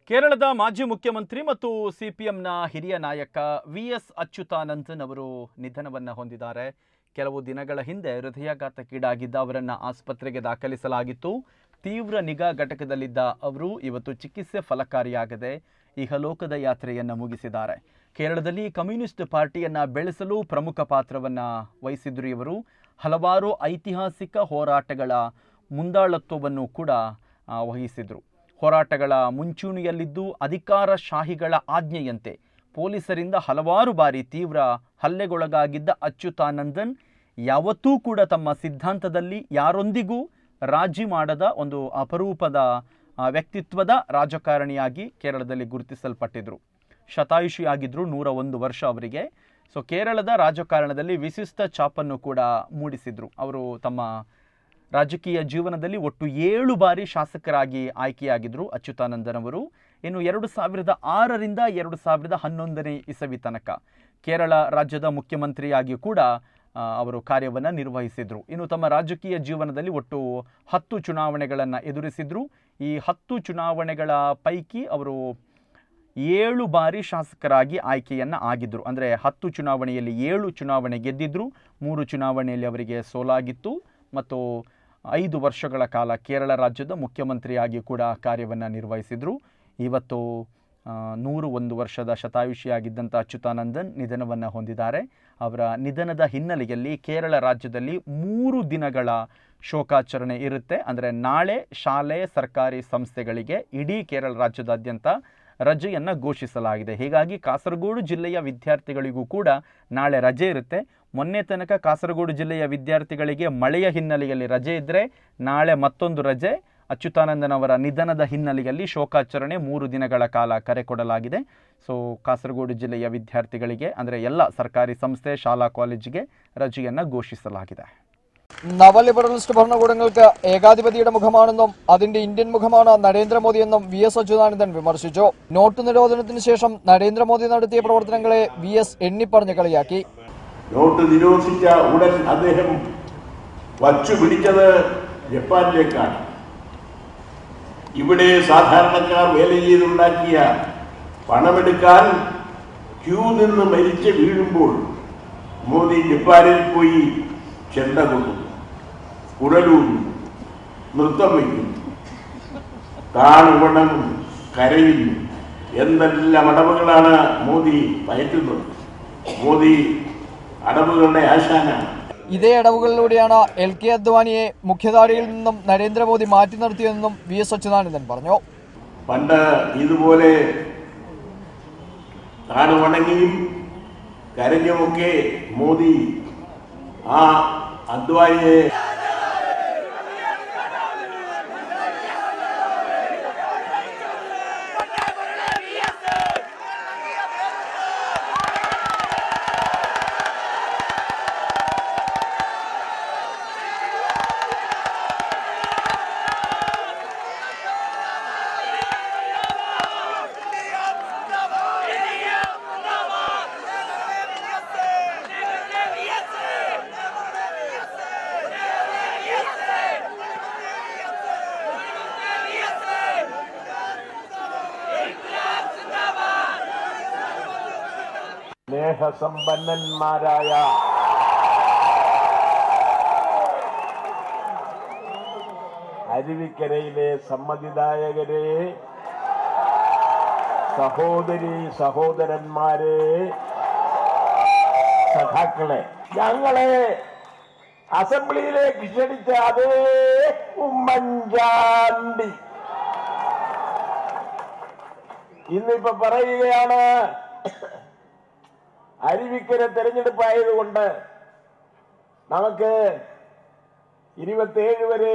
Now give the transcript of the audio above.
ಕೇರಳದ ಮಾಜಿ ಮುಖ್ಯಮಂತ್ರಿ ಮತ್ತು ಸಿಪಿಎಂನ ಹಿರಿಯ ನಾಯಕ ವಿ.ಎಸ್. ಅಚ್ಯುತಾನಂದನ್ ಅವರು ನಿಧನವನ್ನು ಹೊಂದಿದ್ದಾರೆ. ಕೆಲವು ದಿನಗಳ ಹಿಂದೆ ಹೃದಯಾಘಾತಕ್ಕೀಡಾಗಿದ್ದ ಅವರನ್ನು ಆಸ್ಪತ್ರೆಗೆ ದಾಖಲಿಸಲಾಗಿತ್ತು. ತೀವ್ರ ನಿಗಾ ಘಟಕದಲ್ಲಿದ್ದ ಅವರು ಇವತ್ತು ಚಿಕಿತ್ಸೆ ಫಲಕಾರಿಯಾಗದೆ ಇಹಲೋಕದ ಯಾತ್ರೆಯನ್ನು ಮುಗಿಸಿದ್ದಾರೆ. ಕೇರಳದಲ್ಲಿ ಕಮ್ಯುನಿಸ್ಟ್ ಪಾರ್ಟಿಯನ್ನು ಬೆಳೆಸಲು ಪ್ರಮುಖ ಪಾತ್ರವನ್ನು ವಹಿಸಿದ್ರು ಇವರು. ಹಲವಾರು ಐತಿಹಾಸಿಕ ಹೋರಾಟಗಳ ಮುಂದಾಳತ್ವವನ್ನು ಕೂಡ ವಹಿಸಿದರು. ಹೋರಾಟಗಳ ಮುಂಚೂಣಿಯಲ್ಲಿದ್ದು ಅಧಿಕಾರಶಾಹಿಗಳ ಆಜ್ಞೆಯಂತೆ ಪೊಲೀಸರಿಂದ ಹಲವಾರು ಬಾರಿ ತೀವ್ರ ಹಲ್ಲೆಗೊಳಗಾಗಿದ್ದ ಅಚ್ಯುತಾನಂದನ್ ಯಾವತ್ತೂ ಕೂಡ ತಮ್ಮ ಸಿದ್ಧಾಂತದಲ್ಲಿ ಯಾರೊಂದಿಗೂ ರಾಜಿ ಮಾಡದ ಒಂದು ಅಪರೂಪದ ವ್ಯಕ್ತಿತ್ವದ ರಾಜಕಾರಣಿಯಾಗಿ ಕೇರಳದಲ್ಲಿ ಗುರುತಿಸಲ್ಪಟ್ಟಿದ್ರು. ಶತಾಯುಷಿಯಾಗಿದ್ದರು, 101 ವರ್ಷ ಅವರಿಗೆ. ಸೊ ಕೇರಳದ ರಾಜಕಾರಣದಲ್ಲಿ ವಿಶಿಷ್ಟ ಛಾಪನ್ನು ಕೂಡ ಮೂಡಿಸಿದ್ರು. ಅವರು ತಮ್ಮ ರಾಜಕೀಯ ಜೀವನದಲ್ಲಿ ಒಟ್ಟು 7 ಬಾರಿ ಶಾಸಕರಾಗಿ ಆಯ್ಕೆಯಾಗಿದ್ದರು ಅಚ್ಯುತಾನಂದನ್ ಅವರು. ಇನ್ನು 2006ರಿಂದ 2011ನೇ ಇಸವಿ ತನಕ ಕೇರಳ ರಾಜ್ಯದ ಮುಖ್ಯಮಂತ್ರಿಯಾಗಿ ಕೂಡ ಅವರು ಕಾರ್ಯವನ್ನು ನಿರ್ವಹಿಸಿದರು. ಇನ್ನು ತಮ್ಮ ರಾಜಕೀಯ ಜೀವನದಲ್ಲಿ ಒಟ್ಟು 10 ಚುನಾವಣೆಗಳನ್ನು ಎದುರಿಸಿದ್ರು. ಈ 10 ಚುನಾವಣೆಗಳ ಪೈಕಿ ಅವರು 7 ಬಾರಿ ಶಾಸಕರಾಗಿ ಆಯ್ಕೆಯನ್ನು ಆಗಿದ್ದರು. ಅಂದರೆ 10 ಚುನಾವಣೆಯಲ್ಲಿ 7 ಚುನಾವಣೆ ಗೆದ್ದಿದ್ರು, 3 ಚುನಾವಣೆಯಲ್ಲಿ ಅವರಿಗೆ ಸೋಲಾಗಿತ್ತು ಮತ್ತು 5 ವರ್ಷಗಳ ಕಾಲ ಕೇರಳ ರಾಜ್ಯದ ಮುಖ್ಯಮಂತ್ರಿಯಾಗಿ ಕೂಡ ಕಾರ್ಯವನ್ನು ನಿರ್ವಹಿಸಿದರು. ಇವತ್ತು 101 ವರ್ಷದ ಶತಾಯುಷಿಯಾಗಿದ್ದಂಥ ಅಚ್ಯುತಾನಂದನ್ ನಿಧನವನ್ನು ಹೊಂದಿದ್ದಾರೆ. ಅವರ ನಿಧನದ ಹಿನ್ನೆಲೆಯಲ್ಲಿ ಕೇರಳ ರಾಜ್ಯದಲ್ಲಿ 3 ದಿನಗಳ ಶೋಕಾಚರಣೆ ಇರುತ್ತೆ. ಅಂದರೆ ನಾಳೆ ಶಾಲೆ ಸರ್ಕಾರಿ ಸಂಸ್ಥೆಗಳಿಗೆ ಇಡೀ ಕೇರಳ ರಾಜ್ಯದಾದ್ಯಂತ ರಜೆಯನ್ನು ಘೋಷಿಸಲಾಗಿದೆ. ಹೀಗಾಗಿ ಕಾಸರಗೋಡು ಜಿಲ್ಲೆಯ ವಿದ್ಯಾರ್ಥಿಗಳಿಗೂ ಕೂಡ ನಾಳೆ ರಜೆ ಇರುತ್ತೆ. ಮೊನ್ನೆ ತನಕ ಕಾಸರಗೋಡು ಜಿಲ್ಲೆಯ ವಿದ್ಯಾರ್ಥಿಗಳಿಗೆ ಮಳೆಯ ಹಿನ್ನೆಲೆಯಲ್ಲಿ ರಜೆ ಇದ್ದರೆ ನಾಳೆ ಮತ್ತೊಂದು ರಜೆ. ಅಚ್ಯುತಾನಂದನ್ ಅವರ ನಿಧನದ ಹಿನ್ನೆಲೆಯಲ್ಲಿ ಶೋಕಾಚರಣೆ 3 ದಿನಗಳ ಕಾಲ ಕರೆ ಕೊಡಲಾಗಿದೆ. ಸೊ ಕಾಸರಗೋಡು ಜಿಲ್ಲೆಯ ವಿದ್ಯಾರ್ಥಿಗಳಿಗೆ ಅಂದರೆ ಎಲ್ಲ ಸರ್ಕಾರಿ ಸಂಸ್ಥೆ ಶಾಲಾ ಕಾಲೇಜಿಗೆ ರಜೆಯನ್ನು ഘോഷിಸಲಾಗಿದೆ. നവലിബറലിസ്റ്റ് ഭരണകൂടങ്ങൾക്ക് ഏകാധിപതിയുടെ മുഖമാണെന്നും അതിന്റെ ഇന്ത്യൻ മുഖമാണ് നരേന്ദ്രമോദിയെന്നും വി.എസ്. അച്യുതാനന്ദൻ വിമർശിച്ചു. നോട്ട് നിരോധനത്തിന് ശേഷം നരേന്ദ്രമോദി നടത്തിയ പ്രവർത്തനങ്ങളെ വി.എസ്. എണ്ണിപ്പറഞ്ഞ് കളിയാക്കി. നോട്ട് നിരോധിച്ച ഉടൻ അദ്ദേഹം വച്ചുപിടിച്ചത് ജപ്പാനിലേക്കാണ്. ഇവിടെ സാധാരണക്കാർ വേല ചെയ്തുണ്ടാക്കിയ പണമെടുക്കാൻ ക്യൂ നിന്ന് മരിച്ച് വീഴുമ്പോൾ മോദി ജപ്പാനിൽ പോയി ചെണ്ട കൊണ്ടു, കുഴലൂന്നു, നൃത്തം വയ്ക്കുന്നു, താണുവണങ്ങും, കരയുന്നു. എന്തെല്ലാം അടവുകളാണ് മോദി പയറ്റുന്നത്. മോദി അടവുകളുടെ ആശാനാണ്. ഇതേ അടവുകളിലൂടെയാണ് എൽ.കെ. അദ്വാനിയെ മുഖ്യധാരയിൽ നിന്നും നരേന്ദ്രമോദി മാറ്റി നിർത്തിയതെന്നും വി.എസ്. അച്യുതാനന്ദൻ പറഞ്ഞു. പണ്ട് ഇതുപോലെ താണുവണങ്ങിയും കരഞ്ഞുമൊക്കെ മോദി ആ അദ്വാനിയെ സ്നേഹസമ്പന്നന്മാരായ അരുവിക്കരയിലെ സമ്മതിദായകരെ, സഹോദരി സഹോദരന്മാരെ, സഖാക്കളെ, ഞങ്ങളെ അസംബ്ലിയിലേക്ക് ക്ഷണിച്ച അതേ ഉമ്മൻചാണ്ടി ഇന്നിപ്പോ പറയുകയാണ്, അരുവിക്കര തെരഞ്ഞെടുപ്പായതുകൊണ്ട് നമുക്ക് 27 വരെ